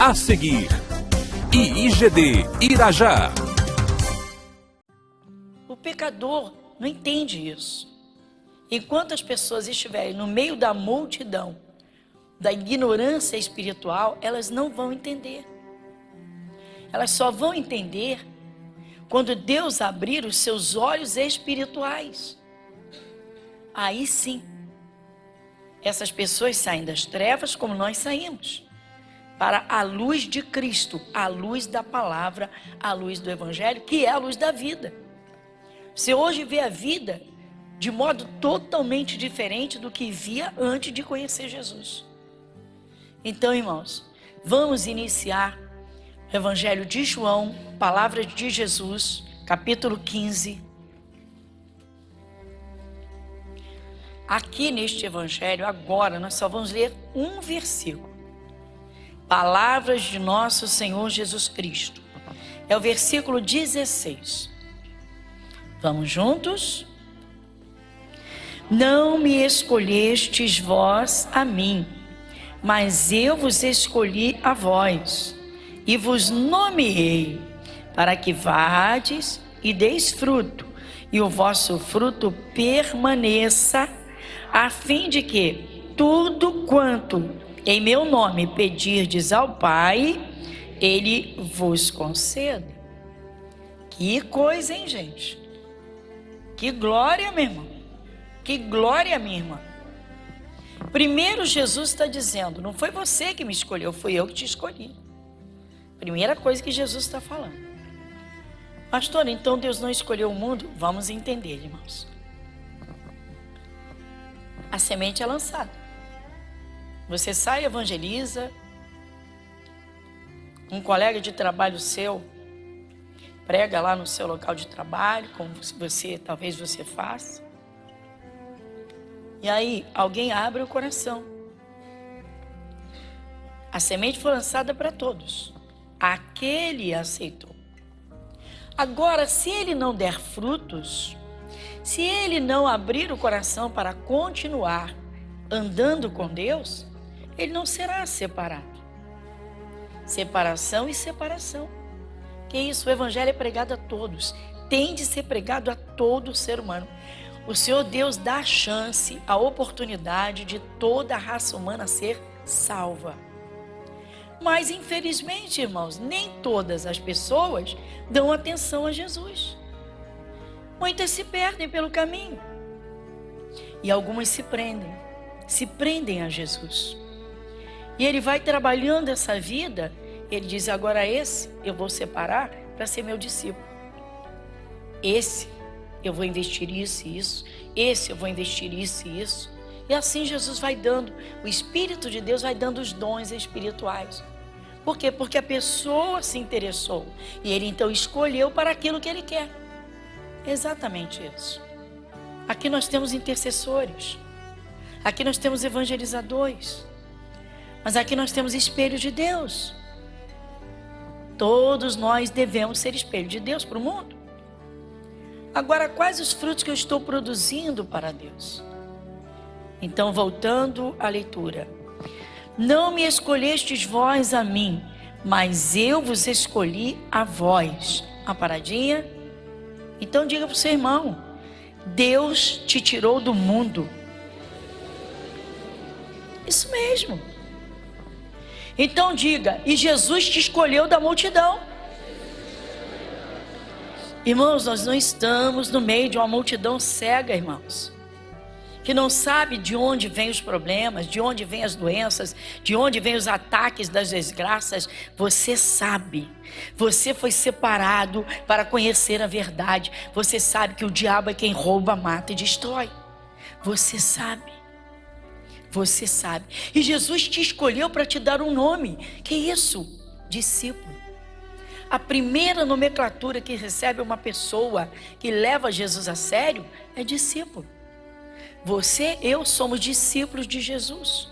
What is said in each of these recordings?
A seguir, IIGD Irajá. O pecador não entende isso. Enquanto as pessoas estiverem no meio da multidão, da ignorância espiritual, elas não vão entender. Elas só vão entender quando Deus abrir os seus olhos espirituais. Aí sim, essas pessoas saem das trevas como nós saímos, para a luz de Cristo, a luz da palavra, a luz do Evangelho, que é a luz da vida. Você hoje vê a vida de modo totalmente diferente do que via antes de conhecer Jesus. Então, irmãos, vamos iniciar o Evangelho de João, Palavra de Jesus, capítulo 15. Aqui neste Evangelho, agora, nós só vamos ler um versículo. Palavras de nosso Senhor Jesus Cristo. É o versículo 16. Vamos juntos? Não me escolhestes vós a mim, mas eu vos escolhi a vós, e vos nomeei, para que vades e deis fruto, e o vosso fruto permaneça, a fim de que tudo quanto em meu nome pedirdes ao Pai, Ele vos conceda. Que coisa, hein, gente? Que glória, meu irmão. Que glória, minha irmã. Primeiro Jesus está dizendo, não foi você que me escolheu, fui eu que te escolhi. Primeira coisa que Jesus está falando. Pastor, então Deus não escolheu o mundo? Vamos entender, irmãos. A semente é lançada. Você sai e evangeliza. Um colega de trabalho seu prega lá no seu local de trabalho, como talvez você faça. E aí, alguém abre o coração. A semente foi lançada para todos. Aquele aceitou. Agora, se ele não der frutos, se ele não abrir o coração para continuar andando com Deus, ele não será separado. Separação e separação. Que isso? O Evangelho é pregado a todos. Tem de ser pregado a todo ser humano. O Senhor Deus dá a chance, a oportunidade de toda a raça humana ser salva. Mas, infelizmente, irmãos, nem todas as pessoas dão atenção a Jesus. Muitas se perdem pelo caminho. E algumas se prendem a Jesus. E Ele vai trabalhando essa vida. Ele diz, agora esse eu vou separar para ser meu discípulo. Esse eu vou investir isso e isso. Esse eu vou investir isso e isso. E assim Jesus vai dando, o Espírito de Deus vai dando os dons espirituais. Por quê? Porque a pessoa se interessou. E Ele então escolheu para aquilo que Ele quer. Exatamente isso. Aqui nós temos intercessores. Aqui nós temos evangelizadores. Mas aqui nós temos espelho de Deus. Todos nós devemos ser espelho de Deus para o mundo. Agora, quais os frutos que eu estou produzindo para Deus? Então, voltando à leitura. Não me escolhestes vós a mim, mas eu vos escolhi a vós. Uma paradinha. Então, diga para o seu irmão, Deus te tirou do mundo. Isso mesmo. Então diga, e Jesus te escolheu da multidão. Irmãos, nós não estamos no meio de uma multidão cega, irmãos, que não sabe de onde vêm os problemas, de onde vêm as doenças, de onde vêm os ataques das desgraças. Você sabe, você foi separado para conhecer a verdade. Você sabe que o diabo é quem rouba, mata e destrói. Você sabe. Você sabe. E Jesus te escolheu para te dar um nome. Que isso? Discípulo. A primeira nomenclatura que recebe uma pessoa que leva Jesus a sério é discípulo. Você, eu somos discípulos de Jesus.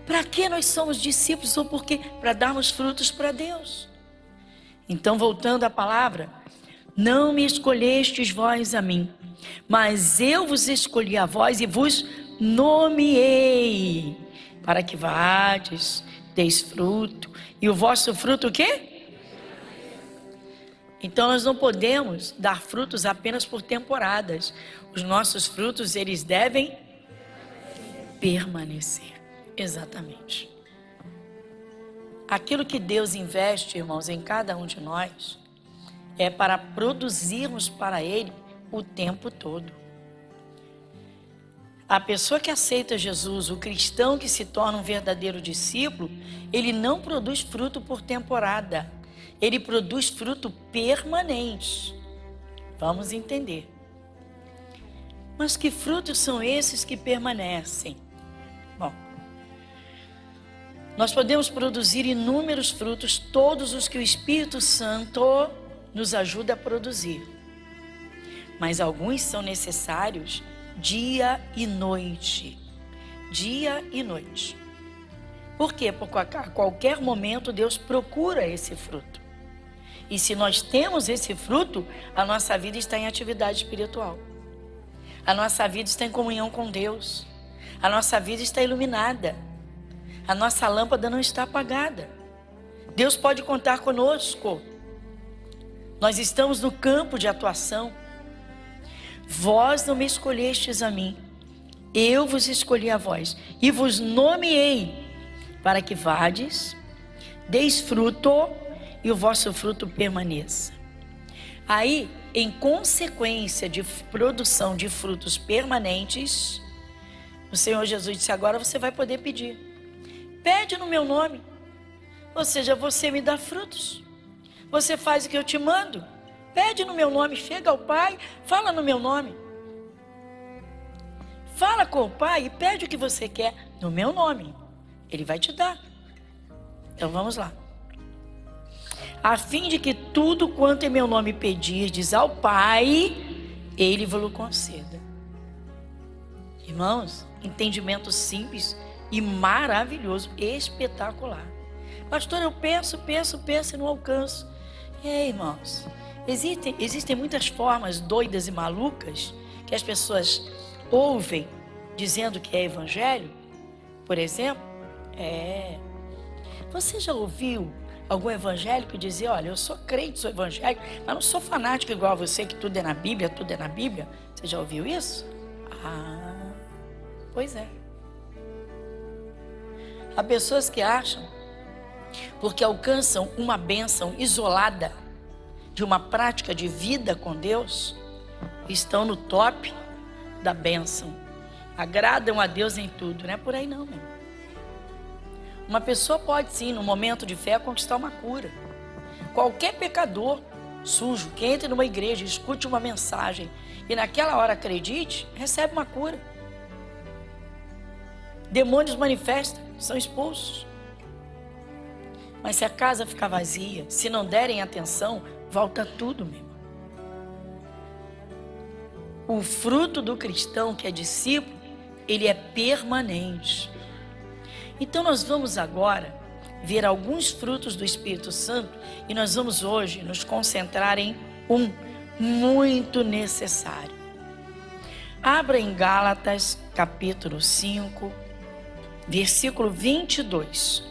Para que nós somos discípulos? Ou por quê? Para darmos frutos para Deus. Então, voltando à palavra, não me escolhestes vós a mim, mas eu vos escolhi a vós e vos nomeei, para que vades, deis fruto, e o vosso fruto o quê? Então nós não podemos dar frutos apenas por temporadas. Os nossos frutos, eles devem permanecer. Exatamente. Aquilo que Deus investe, irmãos, em cada um de nós, é para produzirmos para Ele o tempo todo. A pessoa que aceita Jesus, o cristão que se torna um verdadeiro discípulo, ele não produz fruto por temporada. Ele produz fruto permanente. Vamos entender. Mas que frutos são esses que permanecem? Bom, nós podemos produzir inúmeros frutos, todos os que o Espírito Santo nos ajuda a produzir. Mas alguns são necessários dia e noite. Dia e noite. Por quê? Porque a qualquer momento Deus procura esse fruto. E se nós temos esse fruto, a nossa vida está em atividade espiritual. A nossa vida está em comunhão com Deus. A nossa vida está iluminada. A nossa lâmpada não está apagada. Deus pode contar conosco. Nós estamos no campo de atuação. Vós não me escolhestes a mim, eu vos escolhi a vós, e vos nomeei, para que vades, deis fruto, e o vosso fruto permaneça. Aí, em consequência de produção de frutos permanentes, o Senhor Jesus disse, agora você vai poder pedir. Pede no meu nome, ou seja, você me dá frutos. Você faz o que eu te mando. Pede no meu nome, chega ao Pai, fala no meu nome. Fala com o Pai e pede o que você quer no meu nome. Ele vai te dar. Então vamos lá. A fim de que tudo quanto em meu nome pedirdes ao Pai, Ele vos conceda. Irmãos, entendimento simples e maravilhoso, espetacular. Pastor, eu penso e não alcanço. Irmãos, existem muitas formas doidas e malucas que as pessoas ouvem dizendo que é evangelho. Por exemplo, você já ouviu algum evangélico dizer, olha, eu sou crente, sou evangélico, mas não sou fanático igual a você, que tudo é na Bíblia, tudo é na Bíblia? Você já ouviu isso? Pois é. Há pessoas que acham, porque alcançam uma bênção isolada de uma prática de vida com Deus, estão no top da bênção, agradam a Deus em tudo. Não é por aí não, meu. Uma pessoa pode sim, no momento de fé, conquistar uma cura. Qualquer pecador sujo que entre numa igreja, escute uma mensagem e naquela hora acredite, recebe uma cura. Demônios manifestam, são expulsos. Mas se a casa ficar vazia, se não derem atenção, volta tudo, meu irmão. O fruto do cristão que é discípulo, ele é permanente. Então nós vamos agora ver alguns frutos do Espírito Santo e nós vamos hoje nos concentrar em um muito necessário. Abra em Gálatas capítulo 5, versículo 22.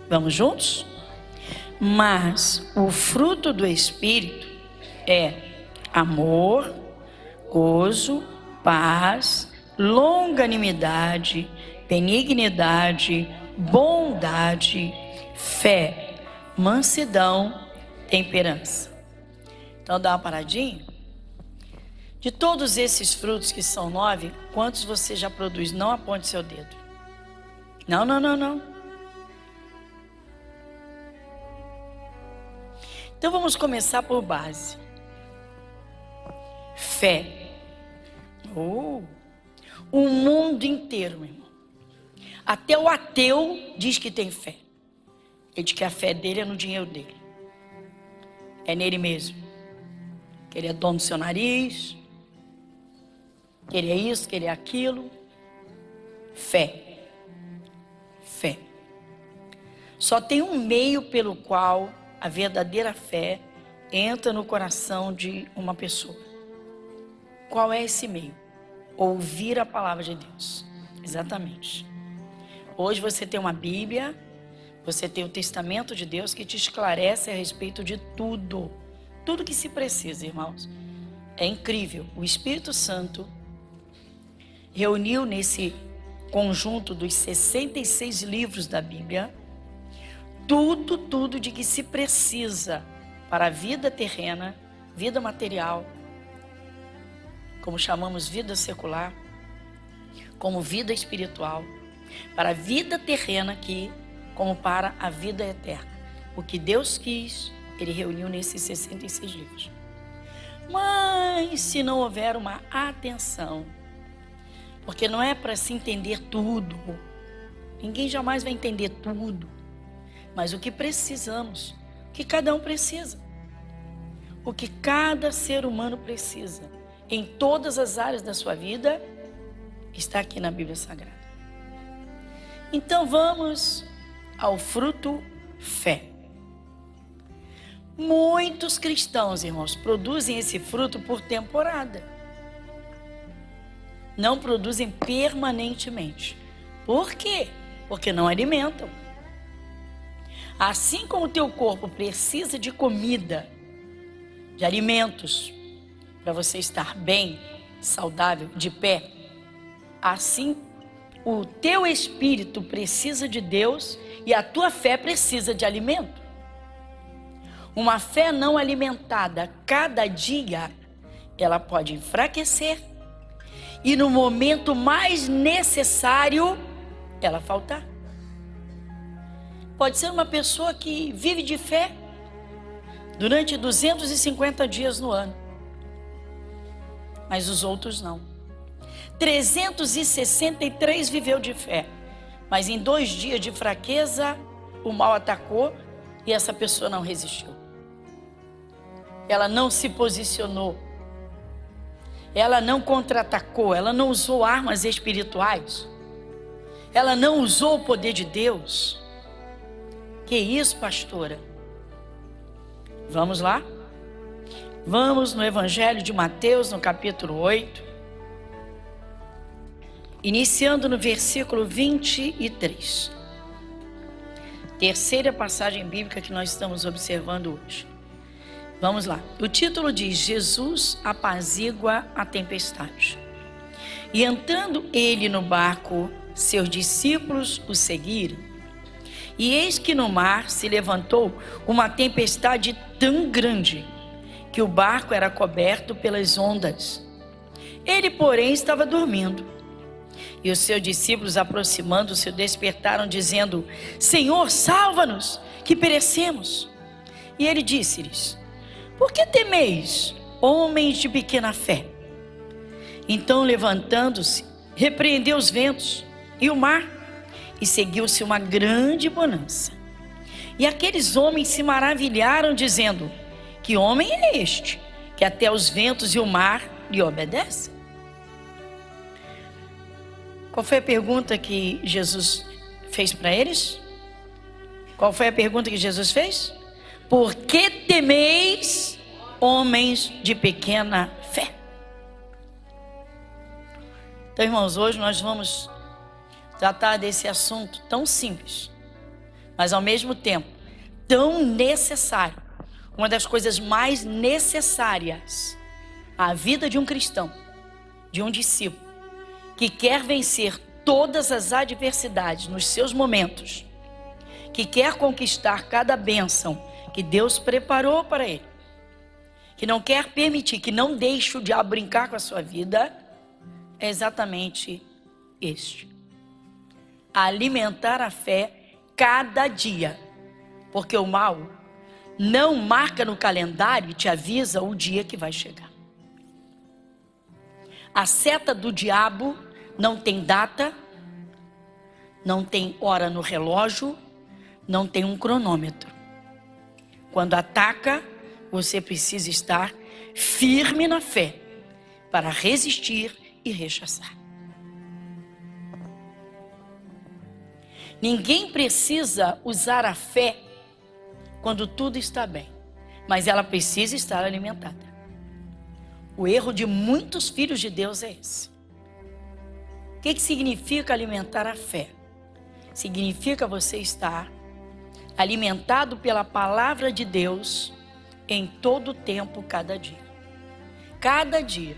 Vamos juntos? Mas o fruto do Espírito é amor, gozo, paz, longanimidade, benignidade, bondade, fé, mansidão, temperança. Então dá uma paradinha. De todos esses frutos que são 9, quantos você já produz? Não aponte seu dedo. Não. Então vamos começar por base. Fé. O mundo inteiro, meu irmão. Até o ateu diz que tem fé. Ele diz que a fé dele é no dinheiro dele. É nele mesmo. Que ele é dono do seu nariz. Que ele é isso, que ele é aquilo. Fé. Fé. Só tem um meio pelo qual a verdadeira fé entra no coração de uma pessoa. Qual é esse meio? Ouvir a palavra de Deus. Exatamente. Hoje você tem uma Bíblia, você tem o testamento de Deus que te esclarece a respeito de tudo. Tudo que se precisa, irmãos. É incrível. O Espírito Santo reuniu nesse conjunto dos 66 livros da Bíblia tudo de que se precisa para a vida terrena, vida material, como chamamos vida secular, como vida espiritual, para a vida terrena aqui, como para a vida eterna. O que Deus quis, Ele reuniu nesses 66 livros. Mas se não houver uma atenção, porque não é para se entender tudo, ninguém jamais vai entender tudo, mas o que precisamos, o que cada um precisa, o que cada ser humano precisa, em todas as áreas da sua vida, está aqui na Bíblia Sagrada. Então vamos ao fruto fé. Muitos cristãos, irmãos, produzem esse fruto por temporada. Não produzem permanentemente. Por quê? Porque não alimentam. Assim como o teu corpo precisa de comida, de alimentos, para você estar bem, saudável, de pé, assim o teu espírito precisa de Deus e a tua fé precisa de alimento. Uma fé não alimentada cada dia, ela pode enfraquecer e no momento mais necessário, ela faltar. Pode ser uma pessoa que vive de fé durante 250 dias no ano, mas os outros não. 363 viveu de fé, mas em 2 dias de fraqueza, o mal atacou e essa pessoa não resistiu. Ela não se posicionou, ela não contra-atacou, ela não usou armas espirituais, ela não usou o poder de Deus. Que isso, pastora? Vamos lá? Vamos no Evangelho de Mateus, no capítulo 8, iniciando no versículo 23. Terceira passagem bíblica que nós estamos observando hoje. Vamos lá. O título diz: Jesus apazigua a tempestade. E entrando ele no barco, seus discípulos o seguiram. E eis que no mar se levantou uma tempestade tão grande que o barco era coberto pelas ondas. Ele, porém, estava dormindo. E os seus discípulos, aproximando-se, o despertaram, dizendo: Senhor, salva-nos, que perecemos. E ele disse-lhes: Por que temeis, homens de pequena fé? Então, levantando-se, repreendeu os ventos e o mar, e seguiu-se uma grande bonança. E aqueles homens se maravilharam, dizendo: Que homem é este, que até os ventos e o mar lhe obedecem? Qual foi a pergunta que Jesus fez para eles? Qual foi a pergunta que Jesus fez? Por que temeis, homens de pequena fé? Então, irmãos, hoje nós vamos tratar desse assunto tão simples, mas ao mesmo tempo tão necessário. Uma das coisas mais necessárias à vida de um cristão, de um discípulo, que quer vencer todas as adversidades nos seus momentos, que quer conquistar cada bênção que Deus preparou para ele, que não quer permitir, que não deixe o diabo brincar com a sua vida, é exatamente este: alimentar a fé cada dia, porque o mal não marca no calendário e te avisa o dia que vai chegar. A seta do diabo não tem data, não tem hora no relógio, não tem um cronômetro. Quando ataca, você precisa estar firme na fé para resistir e rechaçar. Ninguém precisa usar a fé quando tudo está bem, mas ela precisa estar alimentada. O erro de muitos filhos de Deus é esse. que significa alimentar a fé? Significa você estar alimentado pela palavra de Deus em todo o tempo, cada dia. Cada dia.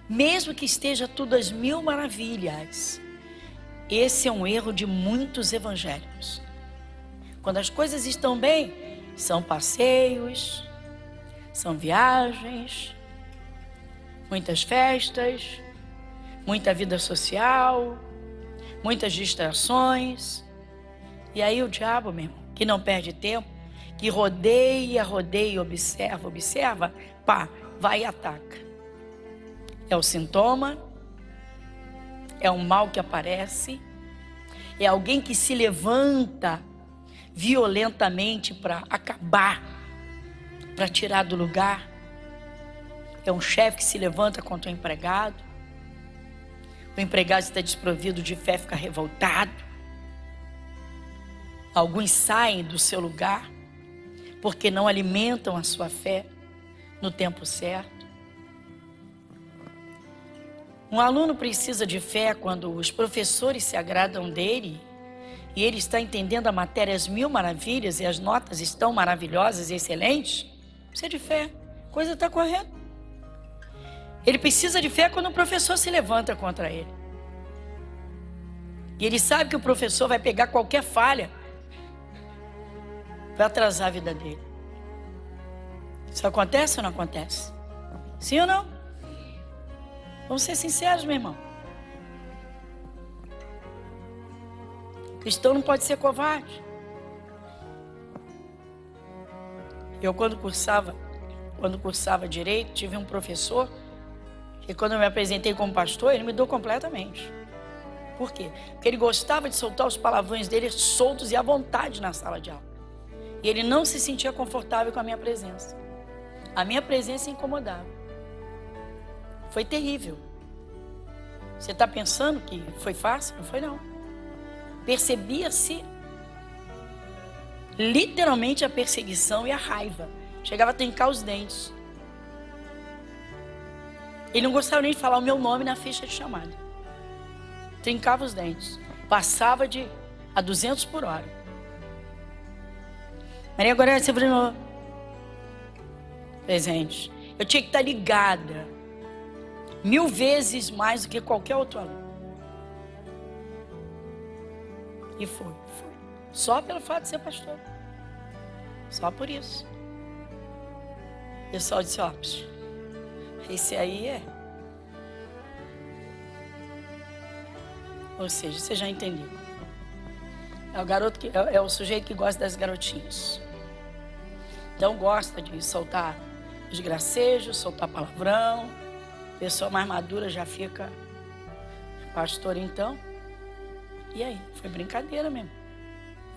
Mesmo que esteja tudo às mil maravilhas. Esse é um erro de muitos evangélicos. Quando as coisas estão bem, são passeios, são viagens, muitas festas, muita vida social, muitas distrações. E aí o diabo, meu irmão, que não perde tempo, que rodeia, observa, pá, vai e ataca. É o sintoma, é um mal que aparece, é alguém que se levanta violentamente para acabar, para tirar do lugar. É um chefe que se levanta contra o empregado. O empregado está desprovido de fé, fica revoltado. Alguns saem do seu lugar porque não alimentam a sua fé no tempo certo. Um aluno precisa de fé quando os professores se agradam dele e ele está entendendo a matéria às mil maravilhas e as notas estão maravilhosas e excelentes. Precisa de fé, a coisa está correta. Ele precisa de fé quando o professor se levanta contra ele. E ele sabe que o professor vai pegar qualquer falha para atrasar a vida dele. Isso acontece ou não acontece? Sim ou não? Vamos ser sinceros, meu irmão. O cristão não pode ser covarde. Eu quando cursava direito, tive um professor que quando eu me apresentei como pastor, ele me mudou completamente. Por quê? Porque ele gostava de soltar os palavrões dele soltos e à vontade na sala de aula. E ele não se sentia confortável com a minha presença. A minha presença incomodava. Foi terrível. Você está pensando que foi fácil? Não foi, não. Percebia-se literalmente a perseguição e a raiva. Chegava a trincar os dentes. Ele não gostava nem de falar o meu nome na ficha de chamada. Trincava os dentes. Passava a 200 por hora. Maria Gorete Severino, presente. Eu tinha que estar ligada 1000 vezes mais do que qualquer outro aluno. E foi. Só pelo fato de ser pastor. Só por isso. O pessoal disse, ó, esse aí é. Ou seja, você já entendeu. É o garoto que é o sujeito que gosta das garotinhas. Então gosta de soltar os gracejos, soltar palavrão. Pessoa mais madura já fica pastor então. E aí? Foi brincadeira mesmo.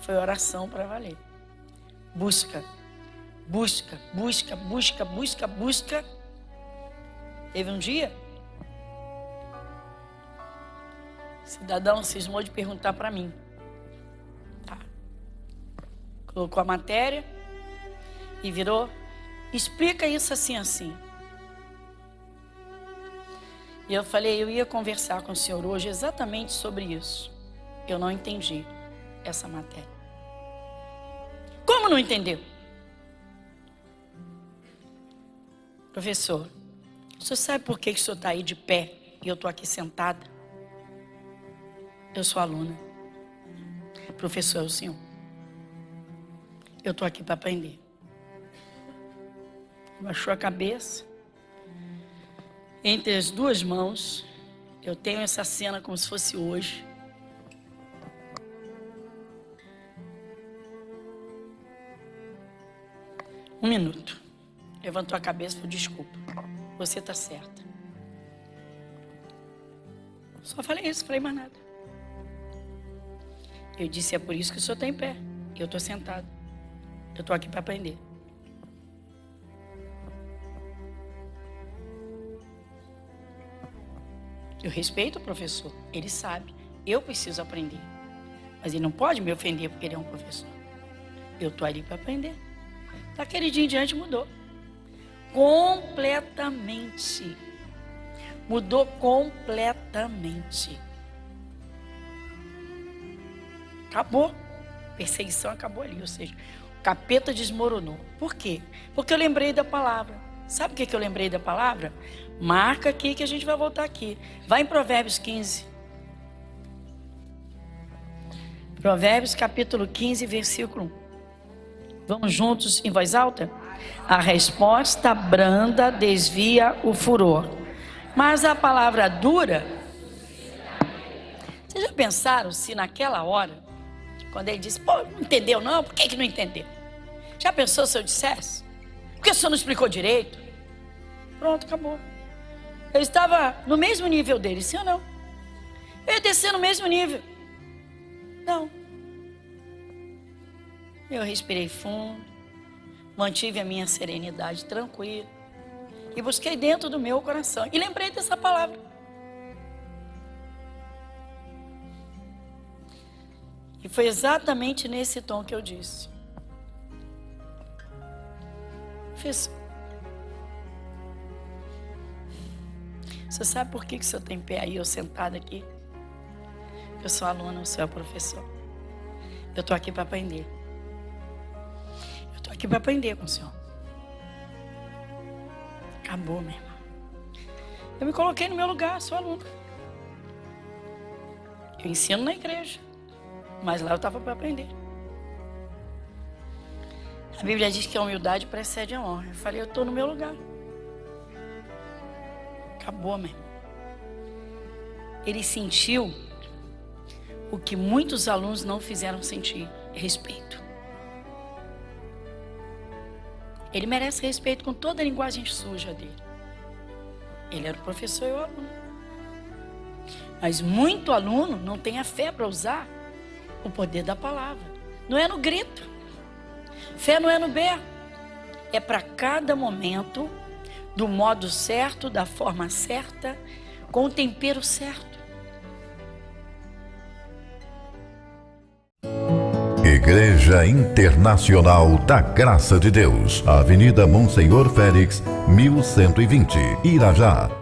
Foi oração para valer. Busca. Teve um dia, o cidadão cismou de perguntar para mim. Tá. Colocou a matéria e virou, explica isso assim, assim. E eu falei, eu ia conversar com o senhor hoje exatamente sobre isso. Eu não entendi essa matéria. Como não entendeu? Professor, o senhor sabe por que o senhor está aí de pé e eu estou aqui sentada? Eu sou aluna. Professor é o senhor. Eu estou aqui para aprender. Baixou a cabeça. Entre as duas mãos, eu tenho essa cena como se fosse hoje. Um minuto. Levantou a cabeça e falou, desculpa, você está certa. Só falei isso, falei mais nada. Eu disse, é por isso que o senhor está em pé. E eu estou sentado. Eu estou aqui para aprender. Eu respeito o professor, ele sabe. Eu preciso aprender. Mas ele não pode me ofender porque ele é um professor. Eu estou ali para aprender. Daquele dia em diante mudou. Completamente. Mudou completamente. Acabou. Perseguição acabou ali, ou seja, o capeta desmoronou. Por quê? Porque eu lembrei da palavra. Sabe o que eu lembrei da palavra? Marca aqui que a gente vai voltar aqui. Vai em Provérbios 15. Provérbios capítulo 15, versículo 1. Vamos juntos em voz alta? A resposta branda desvia o furor, mas a palavra dura... Vocês já pensaram se naquela hora, quando ele disse, pô, não entendeu não? Por que não entendeu? Já pensou se eu dissesse? Por que o senhor não explicou direito? Pronto, acabou. Eu estava no mesmo nível dele, sim ou não? Eu ia descer no mesmo nível. Não. Eu respirei fundo, mantive a minha serenidade tranquila e busquei dentro do meu coração e lembrei dessa palavra. E foi exatamente nesse tom que eu disse. Professor, você sabe por que o senhor tem pé aí, eu sentado aqui? Eu sou aluna, o senhor é professor. Eu estou aqui para aprender. Eu estou aqui para aprender com o senhor. Acabou, meu irmão. Eu me coloquei no meu lugar, sou aluna. Eu ensino na igreja, mas lá eu estava para aprender. A Bíblia diz que a humildade precede a honra. Eu falei, eu estou no meu lugar. Acabou, meu irmão. Ele sentiu o que muitos alunos não fizeram sentir: respeito. Ele merece respeito com toda a linguagem suja dele. Ele era o professor e o aluno. Mas muito aluno não tem a fé para usar o poder da palavra. Não é no grito. Fé não é no berro. É para cada momento, do modo certo, da forma certa, com o tempero certo. Igreja Internacional da Graça de Deus, Avenida Monsenhor Félix, 1120, Irajá.